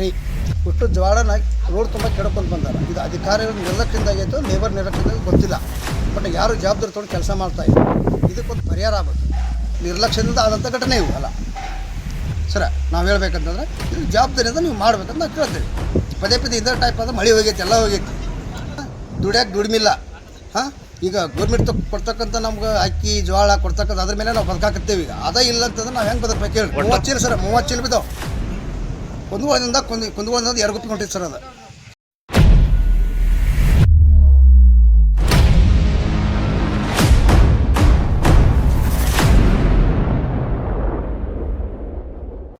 ಭಾರಿ ಇಷ್ಟು ಜವಾಡನ ರೋಡ್ ತುಂಬ ಕೆಡ್ಕೊಂಡು ಬಂದಾರ. ಇದು ಅಧಿಕಾರಿಗಳ ನಿರ್ಲಕ್ಷ್ಯದಿಂದ ಆಗೈತೋ ಲೇಬರ್ ನಿರ್ಲಕ್ಷ್ಯದಿಂದ ಗೊತ್ತಿಲ್ಲ. ಬಟ್ ಯಾರು ಜವಾಬ್ದಾರಿ ತೊಗೊಂಡು ಕೆಲಸ ಮಾಡ್ತಾಯಿದ್ರು, ಇದಕ್ಕೊಂದು ಪರಿಹಾರ ಆಗಬೇಕು. ನಿರ್ಲಕ್ಷ್ಯದಿಂದ ಆದಂಥ ಘಟನೆ ಇವು ಅಲ್ಲ ಸರ. ನಾವು ಹೇಳ್ಬೇಕಂತಂದ್ರೆ ಇದು ಜವಾಬ್ದಾರಿಯಿಂದ ನೀವು ಮಾಡ್ಬೇಕಂತ ನಾವು ಕೇಳ್ತೇವೆ. ಪದೇ ಪದೇ ಇದೇ ಟೈಪ್ ಆದ್ರೆ ಮಳೆ ಹೋಗೈತಿ, ಎಲ್ಲ ಹೋಗೈತಿ, ದುಡಿಯೋಕೆ ದುಡಿಮಿಲ್ಲ. ಹಾಂ, ಈಗ ಗೌರ್ಮೆಂಟ್ ಕೊಡ್ತಕ್ಕಂಥ ನಮ್ಗೆ ಅಕ್ಕಿ ಜೋಳ ಕೊಡ್ತಕ್ಕಂಥ ಅದ್ರ ಮೇಲೆ ನಾವು ಬದುಕಾಕತ್ತೇವೆ. ಈಗ ಅದೇ ಇಲ್ಲ ಅಂತಂದ್ರೆ ನಾವು ಹೆಂಗೆ ಬದುಕಬೇಕು ಹೇಳಿ. 30 ಚೀಲ ಸರ್, 30 ಚೀಲ ಬಿದ್ದಾವೆ. ಕುಂದಗೋಳದಿಂದ 2 ಗುಪ್ಪಿ ಹೊಂಟಿತ್ತು ಸರ್ ಅದು.